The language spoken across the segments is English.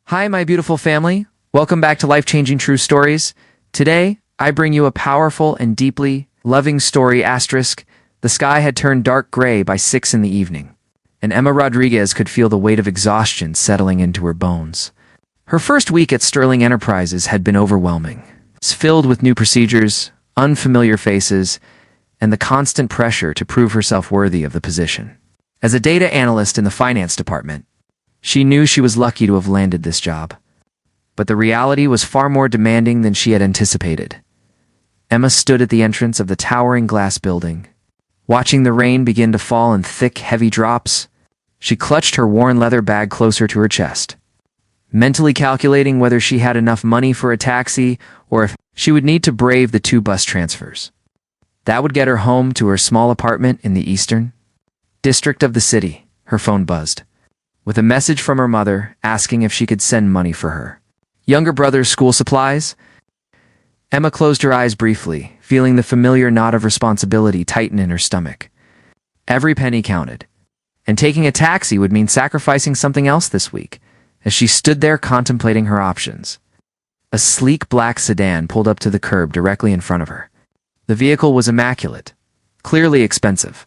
Hi, my beautiful family. Welcome back to Life-Changing True Stories. Today, I bring you a powerful and deeply loving story. The sky had turned dark gray by 6 in the evening, and Emma Rodriguez could feel the weight of exhaustion settling into her bones. Her first week at Sterling Enterprises had been overwhelming. It's filled with new procedures, unfamiliar faces, and the constant pressure to prove herself worthy of the position. As a data analyst in the finance department, she knew she was lucky to have landed this job. But the reality was far more demanding than she had anticipated. Emma stood at the entrance of the towering glass building. Watching the rain begin to fall in thick, heavy drops, she clutched her worn leather bag closer to her chest, mentally calculating whether she had enough money for a taxi or if she would need to brave the 2 bus transfers. That would get her home to her small apartment in the eastern district of the city. Her phone buzzed, with a message from her mother asking if she could send money for her younger brother's school supplies. Emma closed her eyes briefly, feeling the familiar knot of responsibility tighten in her stomach. Every penny counted, and taking a taxi would mean sacrificing something else this week. As she stood there contemplating her options, a sleek black sedan pulled up to the curb directly in front of her. The vehicle was immaculate, clearly expensive,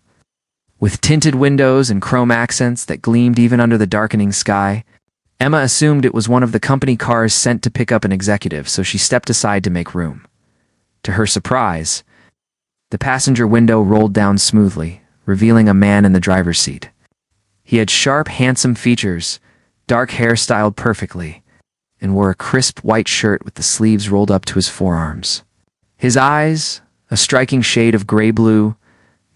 with tinted windows and chrome accents that gleamed even under the darkening sky. Emma assumed it was one of the company cars sent to pick up an executive, so she stepped aside to make room. To her surprise, the passenger window rolled down smoothly, revealing a man in the driver's seat. He had sharp, handsome features, dark hair styled perfectly, and wore a crisp white shirt with the sleeves rolled up to his forearms. His eyes, a striking shade of gray-blue,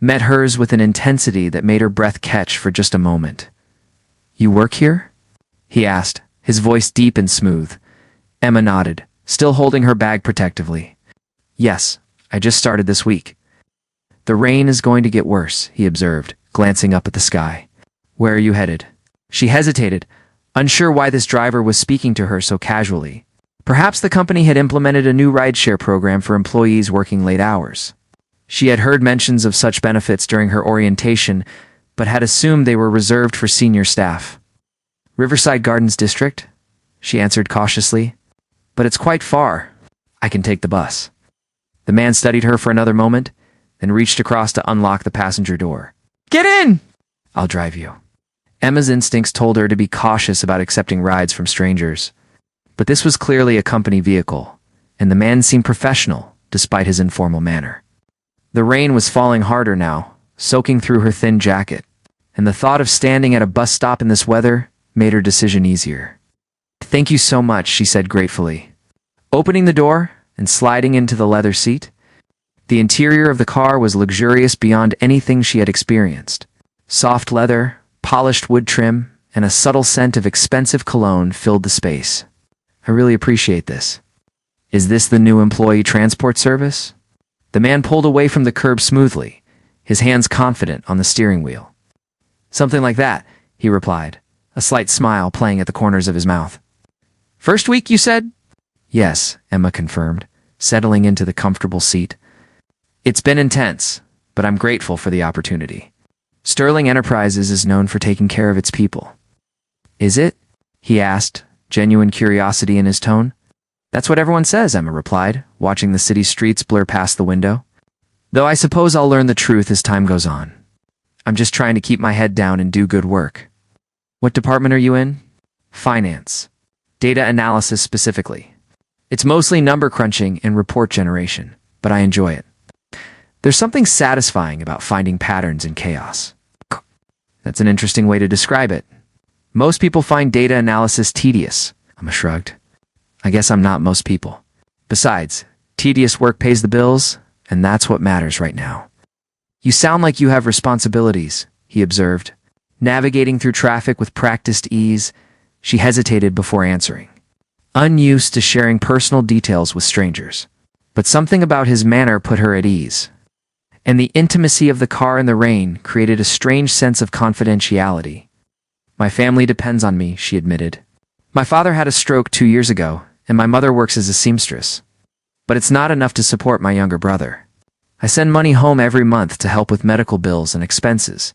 met hers with an intensity that made her breath catch for just a moment. "You work here?" he asked, his voice deep and smooth. Emma nodded, still holding her bag protectively. "Yes, I just started this week." "The rain is going to get worse," he observed, glancing up at the sky. "Where are you headed?" She hesitated, unsure why this driver was speaking to her so casually. Perhaps the company had implemented a new rideshare program for employees working late hours. She had heard mentions of such benefits during her orientation, but had assumed they were reserved for senior staff. "Riverside Gardens District," she answered cautiously. "But it's quite far. I can take the bus." The man studied her for another moment, then reached across to unlock the passenger door. "Get in!" "I'll drive you." Emma's instincts told her to be cautious about accepting rides from strangers. But this was clearly a company vehicle, and the man seemed professional despite his informal manner. The rain was falling harder now, soaking through her thin jacket, and the thought of standing at a bus stop in this weather made her decision easier. "Thank you so much," she said gratefully, opening the door and sliding into the leather seat. The interior of the car was luxurious beyond anything she had experienced. Soft leather, polished wood trim, and a subtle scent of expensive cologne filled the space. "I really appreciate this. Is this the new employee transport service?" The man pulled away from the curb smoothly, his hands confident on the steering wheel. "Something like that," he replied, a slight smile playing at the corners of his mouth. "First week, you said?" "Yes," Emma confirmed, settling into the comfortable seat. "It's been intense, but I'm grateful for the opportunity. Sterling Enterprises is known for taking care of its people." "Is it?" he asked, genuine curiosity in his tone. "That's what everyone says," Emma replied, watching the city streets blur past the window. "Though I suppose I'll learn the truth as time goes on. I'm just trying to keep my head down and do good work." "What department are you in?" "Finance. Data analysis specifically. It's mostly number crunching and report generation, but I enjoy it. There's something satisfying about finding patterns in chaos." "That's an interesting way to describe it. Most people find data analysis tedious." Emma shrugged. "I guess I'm not most people. Besides, tedious work pays the bills, and that's what matters right now." "You sound like you have responsibilities," he observed. Navigating through traffic with practiced ease, she hesitated before answering, unused to sharing personal details with strangers. But something about his manner put her at ease, and the intimacy of the car in the rain created a strange sense of confidentiality. "My family depends on me," she admitted. "My father had a stroke 2 years ago, and my mother works as a seamstress. But it's not enough to support my younger brother. I send money home every month to help with medical bills and expenses."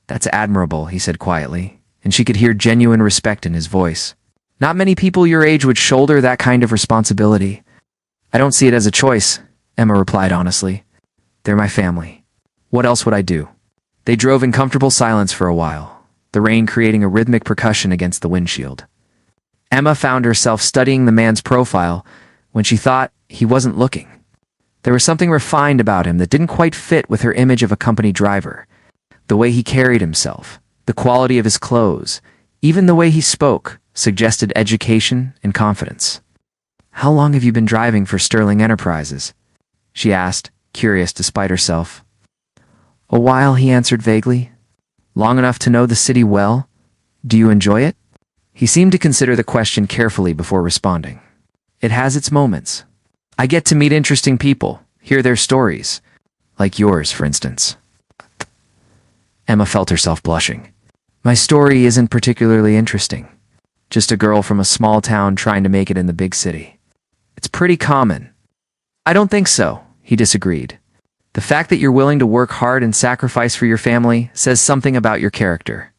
"That's admirable," he said quietly, and she could hear genuine respect in his voice. Not many people your age would shoulder that kind of responsibility. I don't see it as a choice, Emma replied honestly. They're my family. What else would I do? They drove in comfortable silence for a while, the rain creating a rhythmic percussion against the windshield. Emma found herself studying the man's profile when she thought he wasn't looking. There was something refined about him that didn't quite fit with her image of a company driver. The way he carried himself, the quality of his clothes, even the way he spoke, suggested education and confidence. How long have you been driving for Sterling Enterprises? She asked, curious despite herself. A while, he answered vaguely. Long enough to know the city well? Do you enjoy it? He seemed to consider the question carefully before responding. It has its moments. I get to meet interesting people, hear their stories. Like yours, for instance. Emma felt herself blushing. My story isn't particularly interesting. Just a girl from a small town trying to make it in the big city. It's pretty common. I don't think so, he disagreed. The fact that you're willing to work hard and sacrifice for your family says something about your character.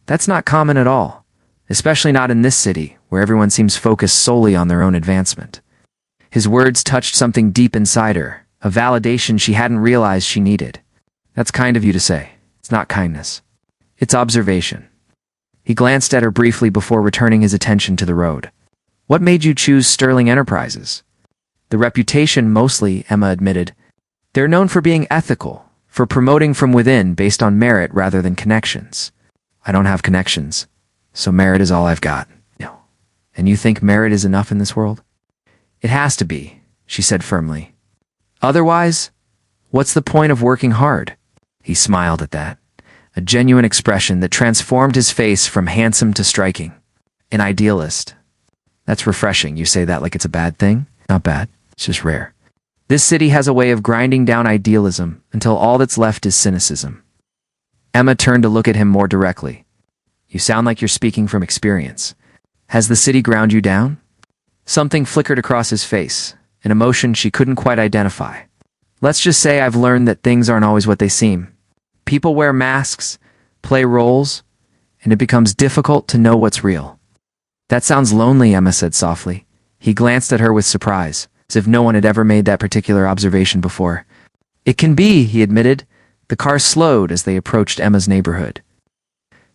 That's not common at all, especially not in this city, where everyone seems focused solely on their own advancement. His words touched something deep inside her, a validation she hadn't realized she needed. That's kind of you to say. It's not kindness. It's observation. He glanced at her briefly before returning his attention to the road. What made you choose Sterling Enterprises? The reputation mostly, Emma admitted. They're known for being ethical, for promoting from within based on merit rather than connections. I don't have connections, so merit is all I've got. No. And you think merit is enough in this world? It has to be, she said firmly. Otherwise, what's the point of working hard? He smiled at that, a genuine expression that transformed his face from handsome to striking. An idealist. That's refreshing. You say that like it's a bad thing? Not bad. It's just rare. This city has a way of grinding down idealism until all that's left is cynicism. Emma turned to look at him more directly. You sound like you're speaking from experience. Has the city ground you down? Something flickered across his face, an emotion she couldn't quite identify. Let's just say I've learned that things aren't always what they seem. People wear masks, play roles, and it becomes difficult to know what's real. That sounds lonely, Emma said softly. He glanced at her with surprise, as if no one had ever made that particular observation before. It can be, he admitted. The car slowed as they approached Emma's neighborhood.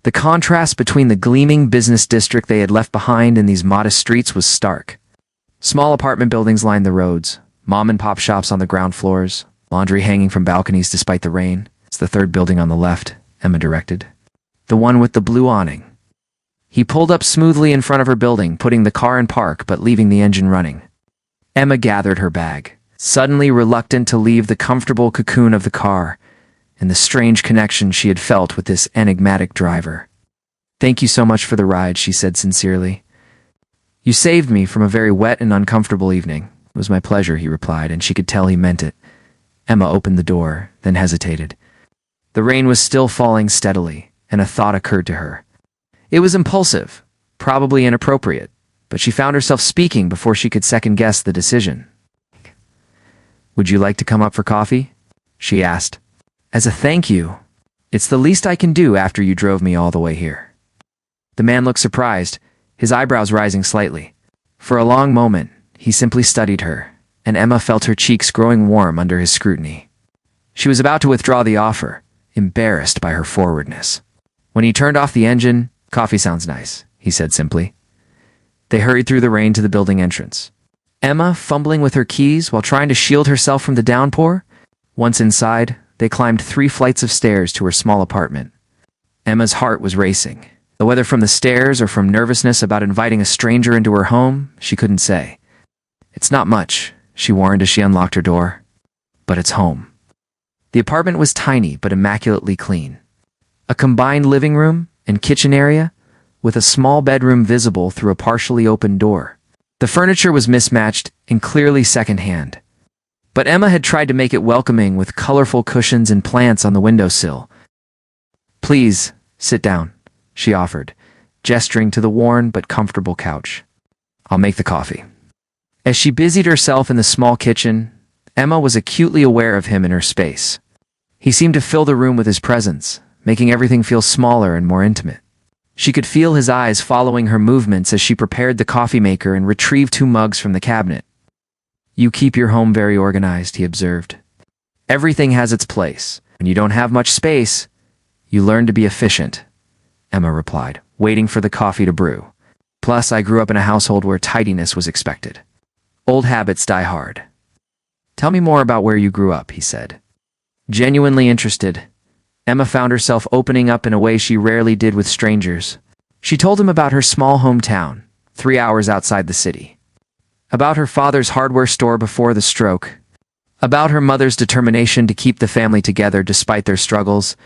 The contrast between the gleaming business district they had left behind and these modest streets was stark. Small apartment buildings lined the roads, mom-and-pop shops on the ground floors, laundry hanging from balconies despite the rain. It's the third building on the left, Emma directed. The one with the blue awning. He pulled up smoothly in front of her building, putting the car in park but leaving the engine running. Emma gathered her bag, suddenly reluctant to leave the comfortable cocoon of the car and the strange connection she had felt with this enigmatic driver. Thank you so much for the ride, she said sincerely. You saved me from a very wet and uncomfortable evening. It was my pleasure, he replied, and she could tell he meant it. Emma opened the door, then hesitated. The rain was still falling steadily, and a thought occurred to her. It was impulsive, probably inappropriate, but she found herself speaking before she could second-guess the decision. Would you like to come up for coffee? She asked. As a thank you. It's the least I can do after you drove me all the way here. The man looked surprised, his eyebrows rising slightly. For a long moment, he simply studied her, and Emma felt her cheeks growing warm under his scrutiny. She was about to withdraw the offer, embarrassed by her forwardness. When he turned off the engine, coffee sounds nice, he said simply. They hurried through the rain to the building entrance. Emma fumbling with her keys while trying to shield herself from the downpour. Once inside, they climbed 3 flights of stairs to her small apartment. Emma's heart was racing. Whether from the stairs or from nervousness about inviting a stranger into her home, she couldn't say. It's not much, she warned as she unlocked her door. But it's home. The apartment was tiny but immaculately clean. A combined living room and kitchen area, with a small bedroom visible through a partially open door. The furniture was mismatched and clearly secondhand. But Emma had tried to make it welcoming with colorful cushions and plants on the windowsill. Please, sit down, she offered, gesturing to the worn but comfortable couch. I'll make the coffee. As she busied herself in the small kitchen, Emma was acutely aware of him in her space. He seemed to fill the room with his presence, making everything feel smaller and more intimate. She could feel his eyes following her movements as she prepared the coffee maker and retrieved 2 mugs from the cabinet. "You keep your home very organized," he observed. "Everything has its place. When you don't have much space, you learn to be efficient," Emma replied, waiting for the coffee to brew. "Plus, I grew up in a household where tidiness was expected. Old habits die hard." "Tell me more about where you grew up," he said. Genuinely interested, Emma found herself opening up in a way she rarely did with strangers. She told him about her small hometown, 3 hours outside the city. About her father's hardware store before the stroke. About her mother's determination to keep the family together despite their struggles.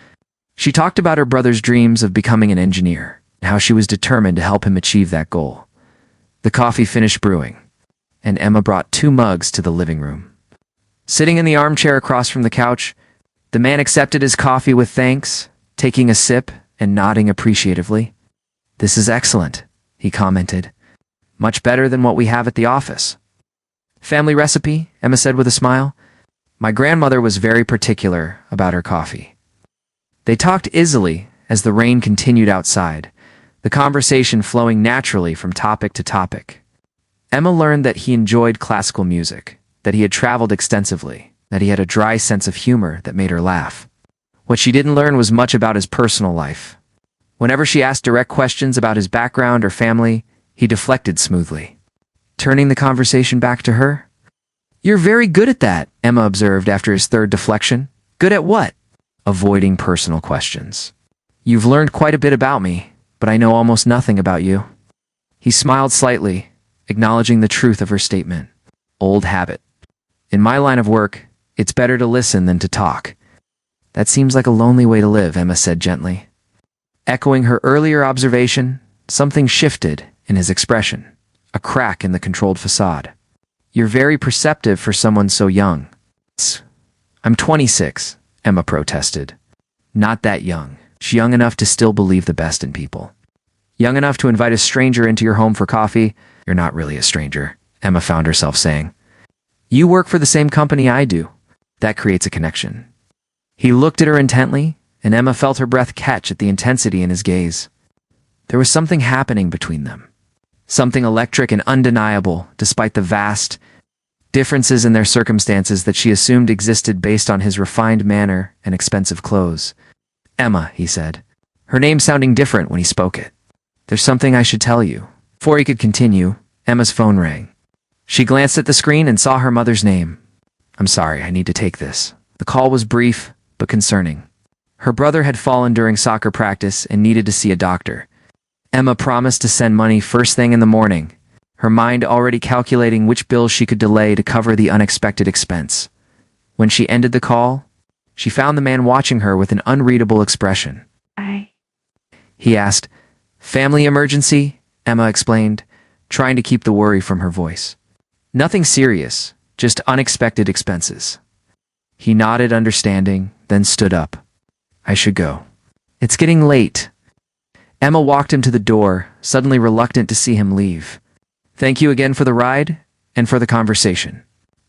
She talked about her brother's dreams of becoming an engineer, and how she was determined to help him achieve that goal. The coffee finished brewing, and Emma brought 2 mugs to the living room. Sitting in the armchair across from the couch, the man accepted his coffee with thanks, taking a sip and nodding appreciatively. "This is excellent," he commented. "Much better than what we have at the office." "Family recipe," Emma said with a smile. "My grandmother was very particular about her coffee." They talked easily as the rain continued outside, the conversation flowing naturally from topic to topic. Emma learned that he enjoyed classical music, that he had traveled extensively, that he had a dry sense of humor that made her laugh. What she didn't learn was much about his personal life. Whenever she asked direct questions about his background or family, he deflected smoothly, turning the conversation back to her. "You're very good at that," Emma observed after his third deflection. "Good at what?" "Avoiding personal questions. You've learned quite a bit about me, but I know almost nothing about you." He smiled slightly, acknowledging the truth of her statement. "Old habit. In my line of work, it's better to listen than to talk." "That seems like a lonely way to live," Emma said gently. Echoing her earlier observation, something shifted in his expression, a crack in the controlled facade. "You're very perceptive for someone so young." "I'm 26, Emma protested. "Not that young. She's young enough to still believe the best in people. Young enough to invite a stranger into your home for coffee." "You're not really a stranger," Emma found herself saying. "You work for the same company I do. That creates a connection." He looked at her intently, and Emma felt her breath catch at the intensity in his gaze. There was something happening between them. Something electric and undeniable, despite the vast differences in their circumstances that she assumed existed based on his refined manner and expensive clothes. "Emma," he said, her name sounding different when he spoke it. "There's something I should tell you." Before he could continue, Emma's phone rang. She glanced at the screen and saw her mother's name. "I'm sorry, I need to take this." The call was brief, but concerning. Her brother had fallen during soccer practice and needed to see a doctor. Emma promised to send money first thing in the morning, her mind already calculating which bills she could delay to cover the unexpected expense. When she ended the call, she found the man watching her with an unreadable expression. He asked. "Family emergency," Emma explained, trying to keep the worry from her voice. "Nothing serious, just unexpected expenses." He nodded understanding, then stood up. "I should go. It's getting late." Emma walked him to the door, suddenly reluctant to see him leave. "Thank you again for the ride, and for the conversation.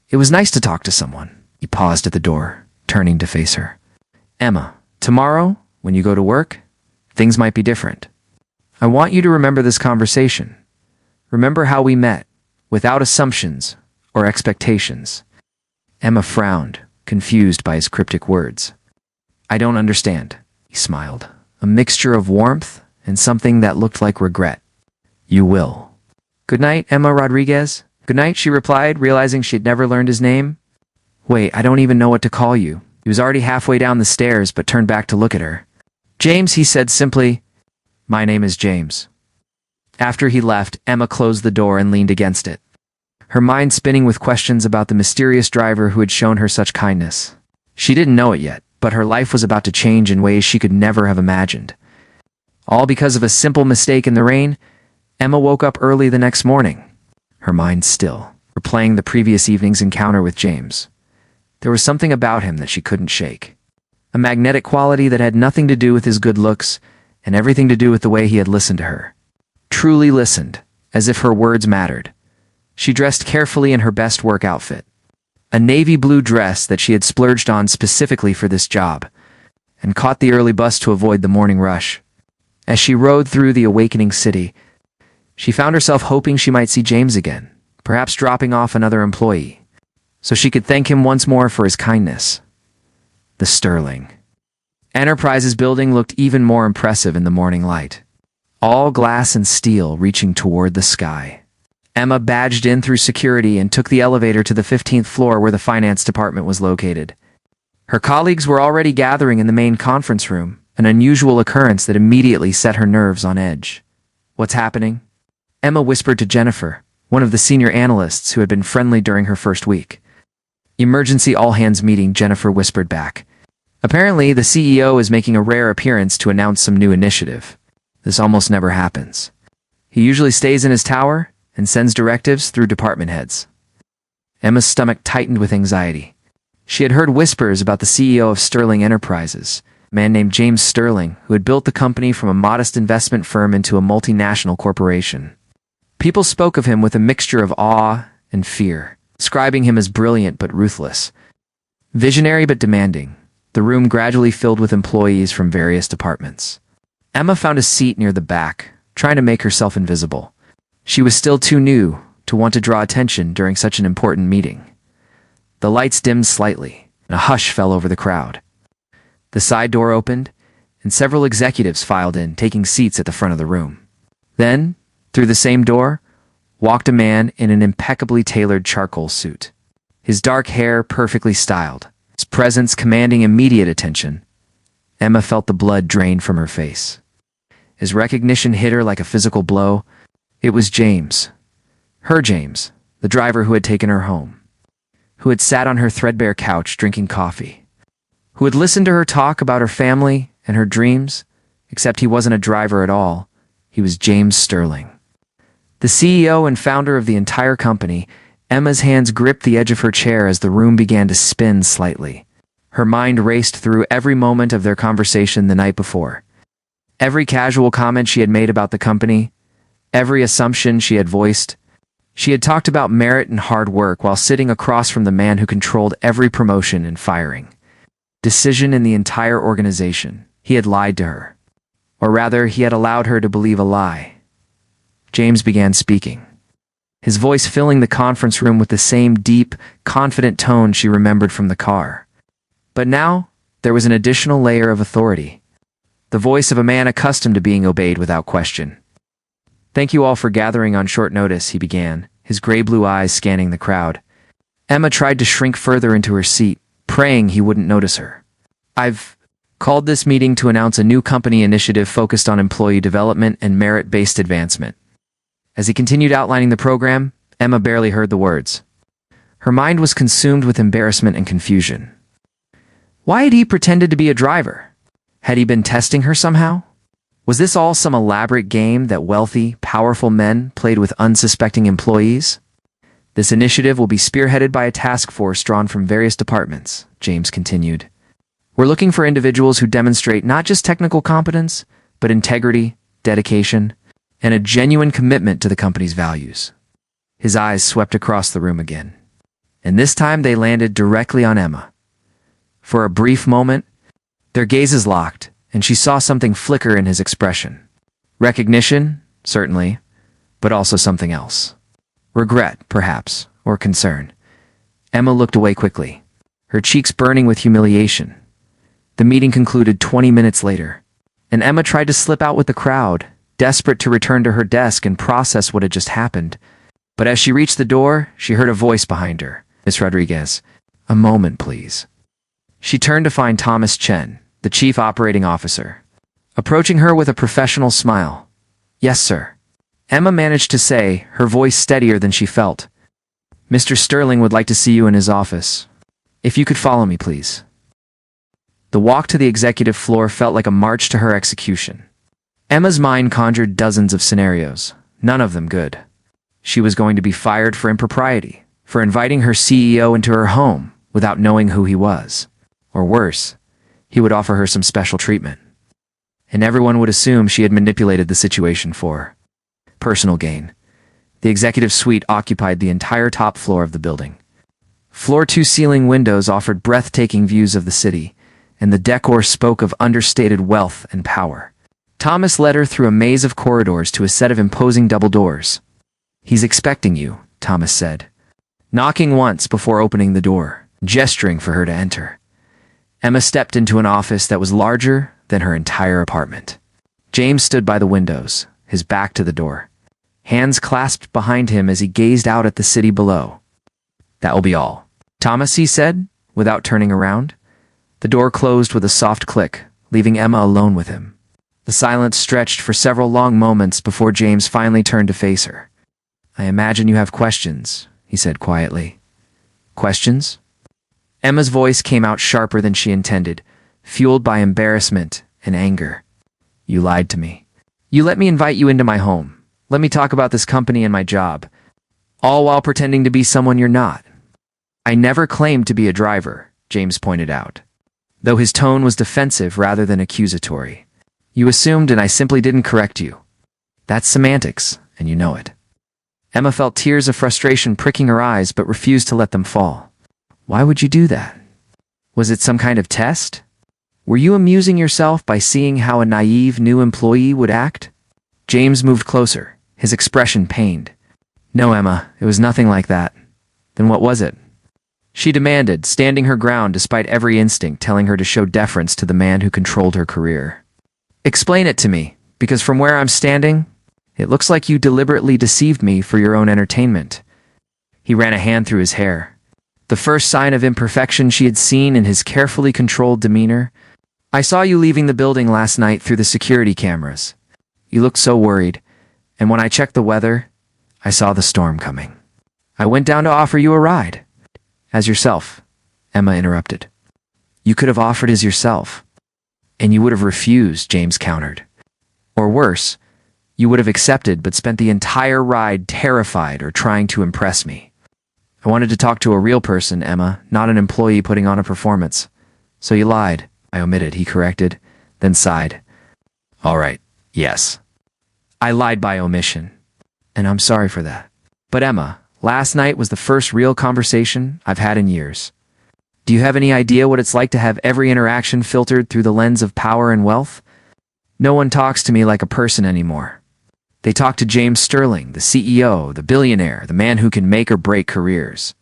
It was nice to talk to someone." He paused at the door, turning to face her. "Emma, tomorrow, when you go to work, things might be different. I want you to remember this conversation. Remember how we met, without assumptions or expectations." Emma frowned, confused by his cryptic words. "I don't understand," he smiled, a mixture of warmth and something that looked like regret. "You will." "Good night, Emma Rodriguez." "Good night," she replied, realizing she'd never learned his name. "Wait, I don't even know what to call you." He was already halfway down the stairs but turned back to look at her. "James," he said simply. "My name is James." After he left, Emma closed the door and leaned against it, her mind spinning with questions about the mysterious driver who had shown her such kindness. She didn't know it yet, but her life was about to change in ways she could never have imagined. All because of a simple mistake in the rain. Emma woke up early the next morning, her mind still, replaying the previous evening's encounter with James. There was something about him that she couldn't shake. A magnetic quality that had nothing to do with his good looks and everything to do with the way he had listened to her. Truly listened, as if her words mattered. She dressed carefully in her best work outfit, a navy blue dress that she had splurged on specifically for this job, and caught the early bus to avoid the morning rush. As she rode through the awakening city, she found herself hoping she might see James again, perhaps dropping off another employee, so she could thank him once more for his kindness. The Sterling Enterprises building looked even more impressive in the morning light, all glass and steel reaching toward the sky. Emma badged in through security and took the elevator to the 15th floor where the finance department was located. Her colleagues were already gathering in the main conference room, an unusual occurrence that immediately set her nerves on edge. "What's happening?" Emma whispered to Jennifer, one of the senior analysts who had been friendly during her first week. "Emergency all-hands meeting," Jennifer whispered back. "Apparently, the CEO is making a rare appearance to announce some new initiative. This almost never happens. He usually stays in his tower and sends directives through department heads." Emma's stomach tightened with anxiety. She had heard whispers about the CEO of Sterling Enterprises, a man named James Sterling, who had built the company from a modest investment firm into a multinational corporation. People spoke of him with a mixture of awe and fear, describing him as brilliant but ruthless, visionary but demanding. The room gradually filled with employees from various departments. Emma found a seat near the back, trying to make herself invisible. She was still too new to want to draw attention during such an important meeting. The lights dimmed slightly, and a hush fell over the crowd. The side door opened, and several executives filed in, taking seats at the front of the room. Then, through the same door, walked a man in an impeccably tailored charcoal suit. His dark hair perfectly styled, his presence commanding immediate attention. Emma felt the blood drain from her face. As recognition hit her like a physical blow, it was James. Her James, the driver who had taken her home, who had sat on her threadbare couch drinking coffee, who had listened to her talk about her family and her dreams, except he wasn't a driver at all. He was James Sterling, the CEO and founder of the entire company. Emma's hands gripped the edge of her chair as the room began to spin slightly. Her mind raced through every moment of their conversation the night before. Every casual comment she had made about the company, every assumption she had voiced. She had talked about merit and hard work while sitting across from the man who controlled every promotion and firing decision in the entire organization. He had lied to her. Or rather, he had allowed her to believe a lie. James began speaking, his voice filling the conference room with the same deep, confident tone she remembered from the car. But now, there was an additional layer of authority. The voice of a man accustomed to being obeyed without question. "Thank you all for gathering on short notice," he began, his gray-blue eyes scanning the crowd. Emma tried to shrink further into her seat, praying he wouldn't notice her. "I've called this meeting to announce a new company initiative focused on employee development and merit-based advancement." As he continued outlining the program, Emma barely heard the words. Her mind was consumed with embarrassment and confusion. Why had he pretended to be a driver? Had he been testing her somehow? Was this all some elaborate game that wealthy, powerful men played with unsuspecting employees? "This initiative will be spearheaded by a task force drawn from various departments," James continued. "We're looking for individuals who demonstrate not just technical competence, but integrity, dedication, and a genuine commitment to the company's values." His eyes swept across the room again, and this time they landed directly on Emma. For a brief moment, their gazes locked, and she saw something flicker in his expression. Recognition, certainly, but also something else. Regret, perhaps, or concern. Emma looked away quickly, her cheeks burning with humiliation. The meeting concluded 20 minutes later, and Emma tried to slip out with the crowd, desperate to return to her desk and process what had just happened. But as she reached the door, she heard a voice behind her. "Miss Rodriguez, a moment, please." She turned to find Thomas Chen, the chief operating officer, approaching her with a professional smile. "Yes, sir," Emma managed to say, her voice steadier than she felt. "Mr. Sterling would like to see you in his office. If you could follow me, please." The walk to the executive floor felt like a march to her execution. Emma's mind conjured dozens of scenarios, none of them good. She was going to be fired for impropriety, for inviting her CEO into her home without knowing who he was. Or worse, he would offer her some special treatment. And everyone would assume she had manipulated the situation for personal gain. The executive suite occupied the entire top floor of the building. Floor-to-ceiling windows offered breathtaking views of the city, and the decor spoke of understated wealth and power. Thomas led her through a maze of corridors to a set of imposing double doors. "He's expecting you," Thomas said, knocking once before opening the door, gesturing for her to enter. Emma stepped into an office that was larger than her entire apartment. James stood by the windows, his back to the door, hands clasped behind him as he gazed out at the city below. "That will be all, Thomas," he said, without turning around. The door closed with a soft click, leaving Emma alone with him. The silence stretched for several long moments before James finally turned to face her. "I imagine you have questions," he said quietly. "Questions?" Emma's voice came out sharper than she intended, fueled by embarrassment and anger. "You lied to me. You let me invite you into my home. Let me talk about this company and my job, all while pretending to be someone you're not." "I never claimed to be a driver," James pointed out, though his tone was defensive rather than accusatory. "You assumed and I simply didn't correct you. That's semantics, and you know it." Emma felt tears of frustration pricking her eyes but refused to let them fall. "Why would you do that? Was it some kind of test? Were you amusing yourself by seeing how a naive new employee would act?" James moved closer, his expression pained. "No, Emma, it was nothing like that." "Then what was it?" she demanded, standing her ground despite every instinct telling her to show deference to the man who controlled her career. "Explain it to me, because from where I'm standing, it looks like you deliberately deceived me for your own entertainment." He ran a hand through his hair, the first sign of imperfection she had seen in his carefully controlled demeanor. "I saw you leaving the building last night through the security cameras. You looked so worried, and when I checked the weather, I saw the storm coming. I went down to offer you a ride." "As yourself," Emma interrupted. "You could have offered as yourself." "And you would have refused," James countered. "Or worse, you would have accepted but spent the entire ride terrified or trying to impress me." "I wanted to talk to a real person, Emma, not an employee putting on a performance." "So you lied." "I omitted," he corrected, then sighed. "All right, yes. I lied by omission, and I'm sorry for that. But Emma, last night was the first real conversation I've had in years. Do you have any idea what it's like to have every interaction filtered through the lens of power and wealth? No one talks to me like a person anymore. They talk to James Sterling, the CEO, the billionaire, the man who can make or break careers."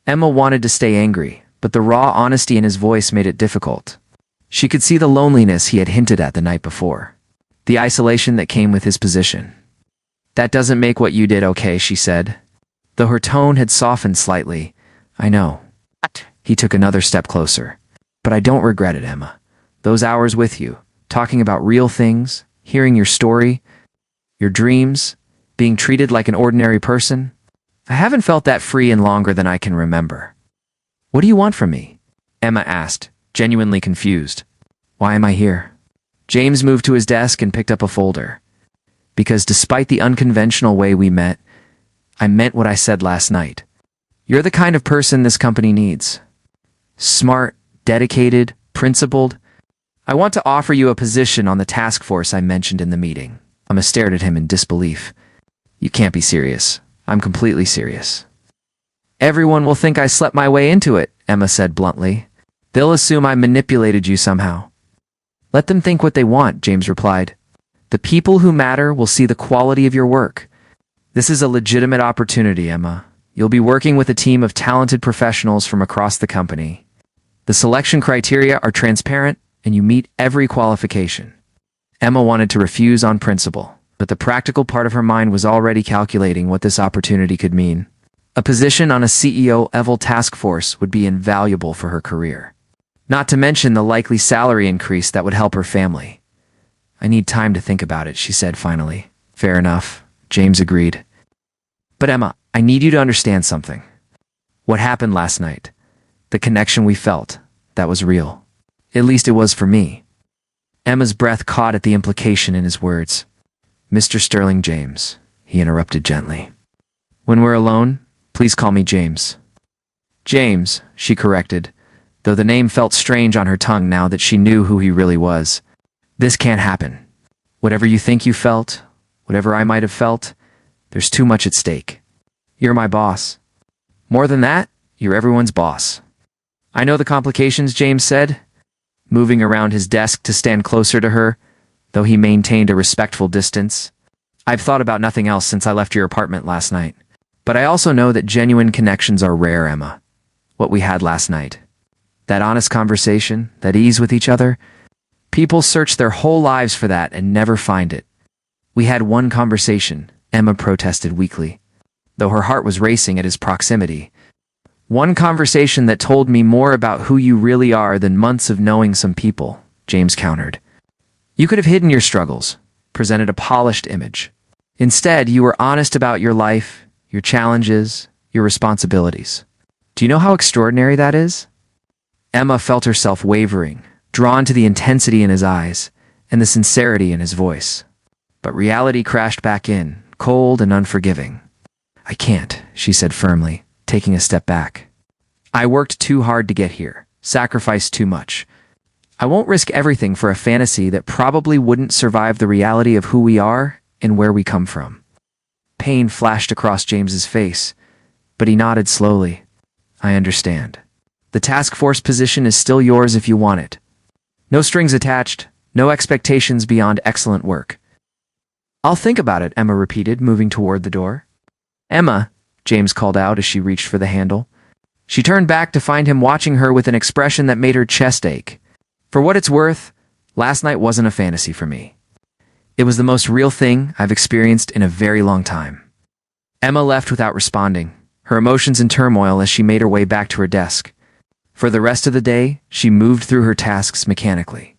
Emma wanted to stay angry, but the raw honesty in his voice made it difficult. She could see the loneliness he had hinted at the night before, the isolation that came with his position. "That doesn't make what you did okay," she said, though her tone had softened slightly. "I know." He took another step closer. "But I don't regret it, Emma. Those hours with you, talking about real things, hearing your story, your dreams, being treated like an ordinary person, I haven't felt that free in longer than I can remember." "What do you want from me?" Emma asked, genuinely confused. "Why am I here?" James moved to his desk and picked up a folder. "Because despite the unconventional way we met, I meant what I said last night. You're the kind of person this company needs. Smart, dedicated, principled. I want to offer you a position on the task force I mentioned in the meeting." Emma stared at him in disbelief. "You can't be serious." "I'm completely serious." "Everyone will think I slept my way into it," Emma said bluntly. "They'll assume I manipulated you somehow." "Let them think what they want," James replied. "The people who matter will see the quality of your work. This is a legitimate opportunity, Emma. You'll be working with a team of talented professionals from across the company. The selection criteria are transparent, and you meet every qualification." Emma wanted to refuse on principle, but the practical part of her mind was already calculating what this opportunity could mean. A position on a CEO-level task force would be invaluable for her career, not to mention the likely salary increase that would help her family. "I need time to think about it," she said finally. "Fair enough," James agreed. "But Emma, I need you to understand something. What happened last night, the connection we felt, that was real. At least it was for me." Emma's breath caught at the implication in his words. "Mr. Sterling James," he interrupted gently. "When we're alone, please call me James." "James," she corrected, though the name felt strange on her tongue now that she knew who he really was. "This can't happen. Whatever you think you felt, whatever I might have felt, there's too much at stake. You're my boss. More than that, you're everyone's boss." "I know the complications," James said, moving around his desk to stand closer to her. though he maintained a respectful distance. "I've thought about nothing else since I left your apartment last night. But I also know that genuine connections are rare, Emma. What we had last night. That honest conversation, that ease with each other. People search their whole lives for that and never find it. We had one conversation," Emma protested weakly, though her heart was racing at his proximity. "One conversation that told me more about who you really are than months of knowing some people," James countered. "You could have hidden your struggles, presented a polished image. Instead, you were honest about your life, your challenges, your responsibilities. Do you know how extraordinary that is?" Emma felt herself wavering, drawn to the intensity in his eyes and the sincerity in his voice. But reality crashed back in, cold and unforgiving. "I can't," she said firmly, taking a step back. "I worked too hard to get here, sacrificed too much. I won't risk everything for a fantasy that probably wouldn't survive the reality of who we are and where we come from." Pain flashed across James's face, but he nodded slowly. "I understand. The task force position is still yours if you want it. No strings attached, no expectations beyond excellent work." "I'll think about it," Emma repeated, moving toward the door. "Emma," James called out as she reached for the handle. She turned back to find him watching her with an expression that made her chest ache. "For what it's worth, last night wasn't a fantasy for me. It was the most real thing I've experienced in a very long time." Emma left without responding, her emotions in turmoil as she made her way back to her desk. For the rest of the day, she moved through her tasks mechanically,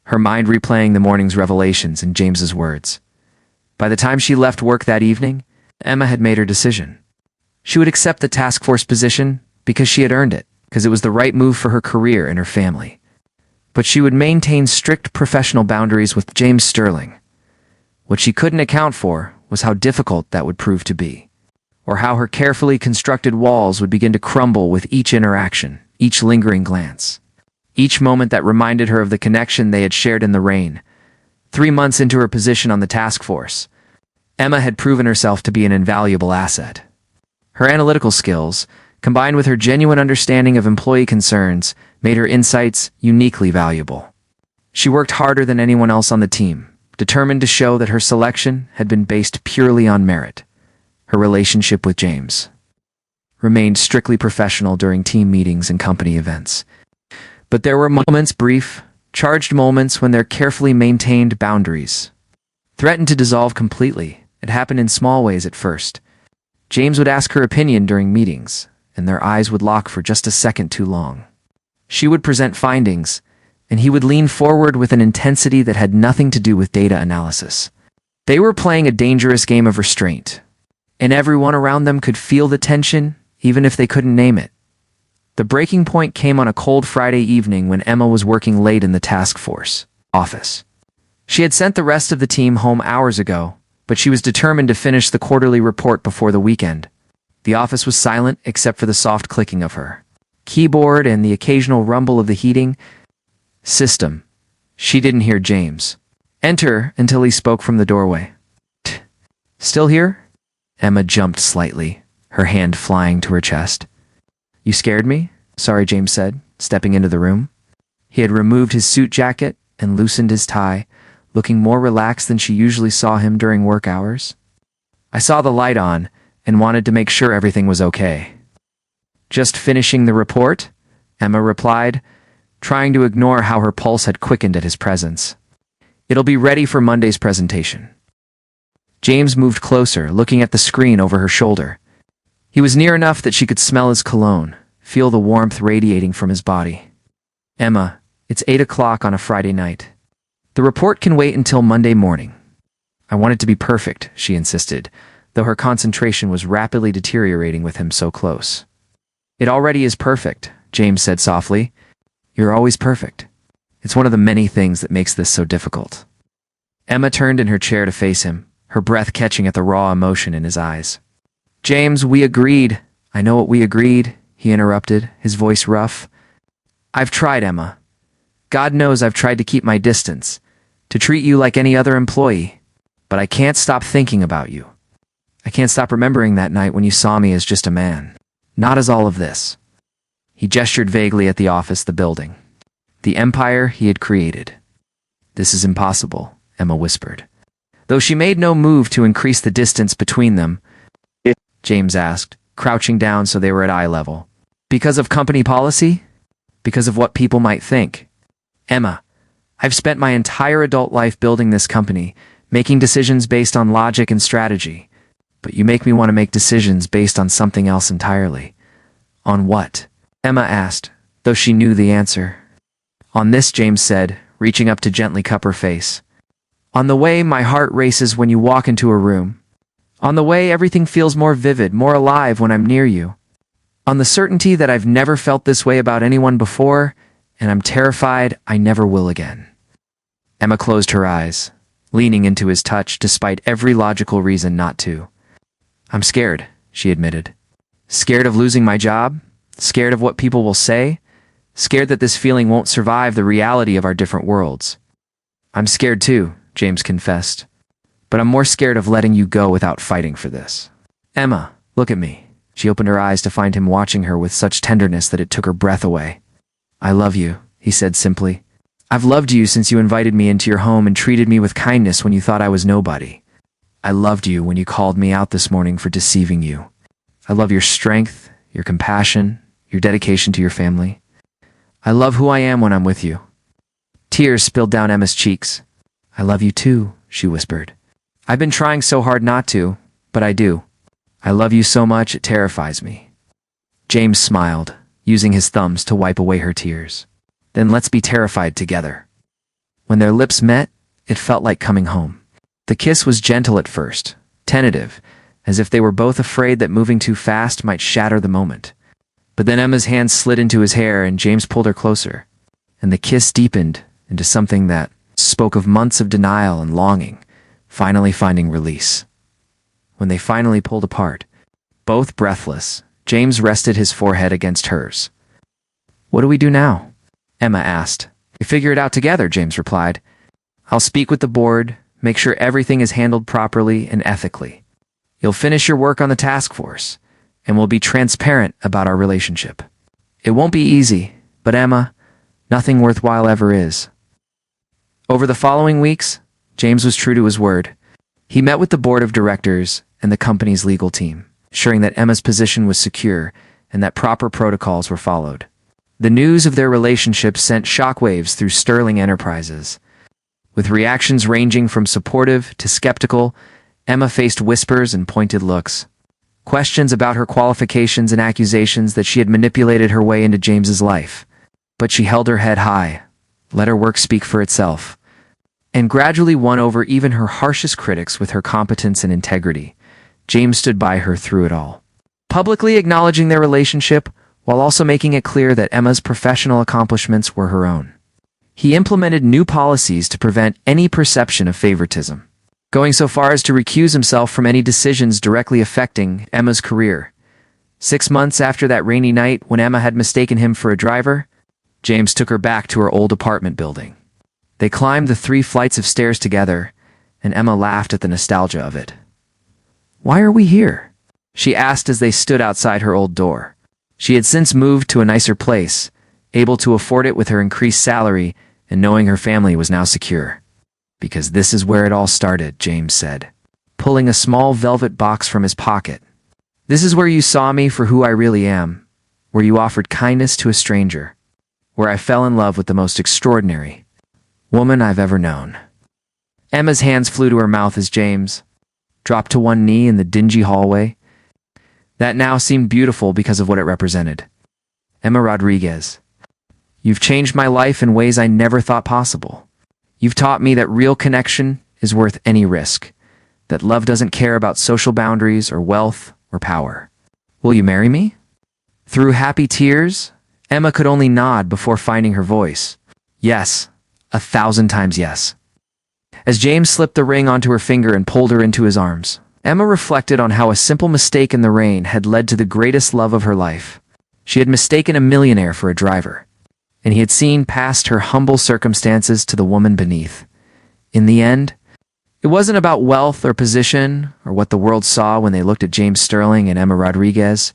her mind replaying the morning's revelations and James's words. By the time she left work that evening, Emma had made her decision. She would accept the task force position because she had earned it, because it was the right move for her career and her family. But she would maintain strict professional boundaries with James Sterling. What she couldn't account for was how difficult that would prove to be, or how her carefully constructed walls would begin to crumble with each interaction, each lingering glance, each moment that reminded her of the connection they had shared in the rain. 3 months into her position on the task force, Emma had proven herself to be an invaluable asset. Her analytical skills, combined with her genuine understanding of employee concerns, made her insights uniquely valuable. She worked harder than anyone else on the team, determined to show that her selection had been based purely on merit. Her relationship with James remained strictly professional during team meetings and company events. But there were moments, brief, charged moments, when their carefully maintained boundaries threatened to dissolve completely. It happened in small ways at first. James would ask her opinion during meetings, and their eyes would lock for just a second too long. She would present findings, and he would lean forward with an intensity that had nothing to do with data analysis. They were playing a dangerous game of restraint, and everyone around them could feel the tension, even if they couldn't name it. The breaking point came on a cold Friday evening when Emma was working late in the task force office. She had sent the rest of the team home hours ago, but she was determined to finish the quarterly report before the weekend. The office was silent except for the soft clicking of her keyboard and the occasional rumble of the heating system. She didn't hear James enter until he spoke from the doorway. "Still here?" Emma jumped slightly, her hand flying to her chest. "You scared me?" "Sorry," James said, stepping into the room. He had removed his suit jacket and loosened his tie, looking more relaxed than she usually saw him during work hours. "I saw the light on and wanted to make sure everything was okay." "Just finishing the report?" Emma replied, trying to ignore how her pulse had quickened at his presence. "It'll be ready for Monday's presentation." James moved closer, looking at the screen over her shoulder. He was near enough that she could smell his cologne, feel the warmth radiating from his body. "Emma, it's 8 o'clock on a Friday night. The report can wait until Monday morning." "I want it to be perfect," she insisted, though her concentration was rapidly deteriorating with him so close. "It already is perfect," James said softly. "You're always perfect. It's one of the many things that makes this so difficult." Emma turned in her chair to face him, her breath catching at the raw emotion in his eyes. "James, we agreed." "I know what we agreed," he interrupted, his voice rough. "I've tried, Emma. God knows I've tried to keep my distance, to treat you like any other employee. But I can't stop thinking about you. I can't stop remembering that night when you saw me as just a man, not as all of this." He gestured vaguely at the office, the building, the empire he had created. "This is impossible," Emma whispered. Though she made no move to increase the distance between them, James asked, crouching down so they were at eye level. Because of company policy? Because of what people might think? Emma, I've spent my entire adult life building this company, making decisions based on logic and strategy. But you make me want to make decisions based on something else entirely. On what? Emma asked, though she knew the answer. On this, James said, reaching up to gently cup her face. On the way my heart races when you walk into a room. On the way everything feels more vivid, more alive when I'm near you. On the certainty that I've never felt this way about anyone before, and I'm terrified I never will again. Emma closed her eyes, leaning into his touch despite every logical reason not to. I'm scared, she admitted. Scared of losing my job? Scared of what people will say? Scared that this feeling won't survive the reality of our different worlds. I'm scared too, James confessed. But I'm more scared of letting you go without fighting for this. Emma, look at me. She opened her eyes to find him watching her with such tenderness that it took her breath away. I love you, he said simply. I've loved you since you invited me into your home and treated me with kindness when you thought I was nobody. I loved you when you called me out this morning for deceiving you. I love your strength, your compassion, your dedication to your family. I love who I am when I'm with you. Tears spilled down Emma's cheeks. I love you too, she whispered. I've been trying so hard not to, but I do. I love you so much it terrifies me. James smiled, using his thumbs to wipe away her tears. Then let's be terrified together. When their lips met, it felt like coming home. The kiss was gentle at first, tentative, as if they were both afraid that moving too fast might shatter the moment. But then Emma's hand slid into his hair and James pulled her closer, and the kiss deepened into something that spoke of months of denial and longing, finally finding release. When they finally pulled apart, both breathless, James rested his forehead against hers. What do we do now? Emma asked. We figure it out together, James replied. I'll speak with the board, make sure everything is handled properly and ethically. You'll finish your work on the task force, and we'll be transparent about our relationship. It won't be easy, but Emma, nothing worthwhile ever is. Over the following weeks, James was true to his word. He met with the board of directors and the company's legal team, ensuring that Emma's position was secure and that proper protocols were followed. The news of their relationship sent shockwaves through Sterling Enterprises. With reactions ranging from supportive to skeptical, Emma faced whispers and pointed looks. Questions about her qualifications and accusations that she had manipulated her way into James's life. But she held her head high, let her work speak for itself, and gradually won over even her harshest critics with her competence and integrity. James stood by her through it all, publicly acknowledging their relationship while also making it clear that Emma's professional accomplishments were her own. He implemented new policies to prevent any perception of favoritism, going so far as to recuse himself from any decisions directly affecting Emma's career. 6 months after that rainy night when Emma had mistaken him for a driver, James took her back to her old apartment building. They climbed the 3 flights of stairs together, and Emma laughed at the nostalgia of it. Why are we here? She asked as they stood outside her old door. She had since moved to a nicer place, able to afford it with her increased salary and knowing her family was now secure. Because this is where it all started, James said, pulling a small velvet box from his pocket. This is where you saw me for who I really am, where you offered kindness to a stranger, where I fell in love with the most extraordinary woman I've ever known. Emma's hands flew to her mouth as James dropped to one knee in the dingy hallway. That now seemed beautiful because of what it represented. Emma Rodriguez, you've changed my life in ways I never thought possible. You've taught me that real connection is worth any risk, that love doesn't care about social boundaries or wealth or power. Will you marry me? Through happy tears, Emma could only nod before finding her voice. Yes, 1,000 times yes. As James slipped the ring onto her finger and pulled her into his arms, Emma reflected on how a simple mistake in the rain had led to the greatest love of her life. She had mistaken a millionaire for a driver, and he had seen past her humble circumstances to the woman beneath. In the end, it wasn't about wealth or position or what the world saw when they looked at James Sterling and Emma Rodriguez.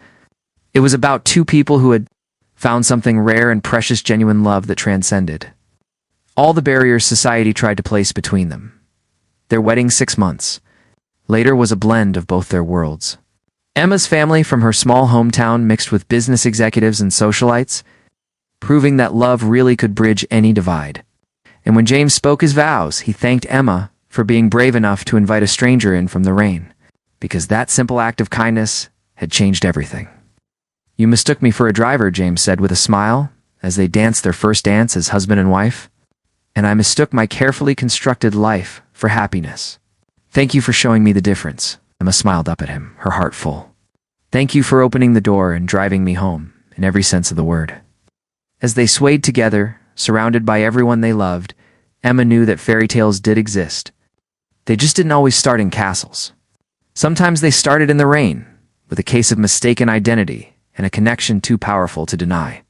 It was about 2 people who had found something rare and precious, genuine love that transcended all the barriers society tried to place between them. Their wedding 6 months later was a blend of both their worlds. Emma's family from her small hometown mixed with business executives and socialites, proving that love really could bridge any divide. And when James spoke his vows, he thanked Emma for being brave enough to invite a stranger in from the rain, because that simple act of kindness had changed everything. "You mistook me for a driver," James said with a smile, as they danced their first dance as husband and wife. "And I mistook my carefully constructed life for happiness. Thank you for showing me the difference." Emma smiled up at him, her heart full. "Thank you for opening the door and driving me home, in every sense of the word." As they swayed together, surrounded by everyone they loved, Emma knew that fairy tales did exist. They just didn't always start in castles. Sometimes they started in the rain, with a case of mistaken identity and a connection too powerful to deny.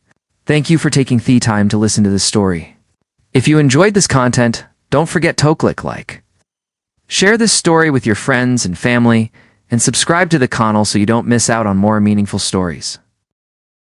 Thank you for taking the time to listen to this story. If you enjoyed this content, don't forget to click like. Share this story with your friends and family, and subscribe to the channel so you don't miss out on more meaningful stories.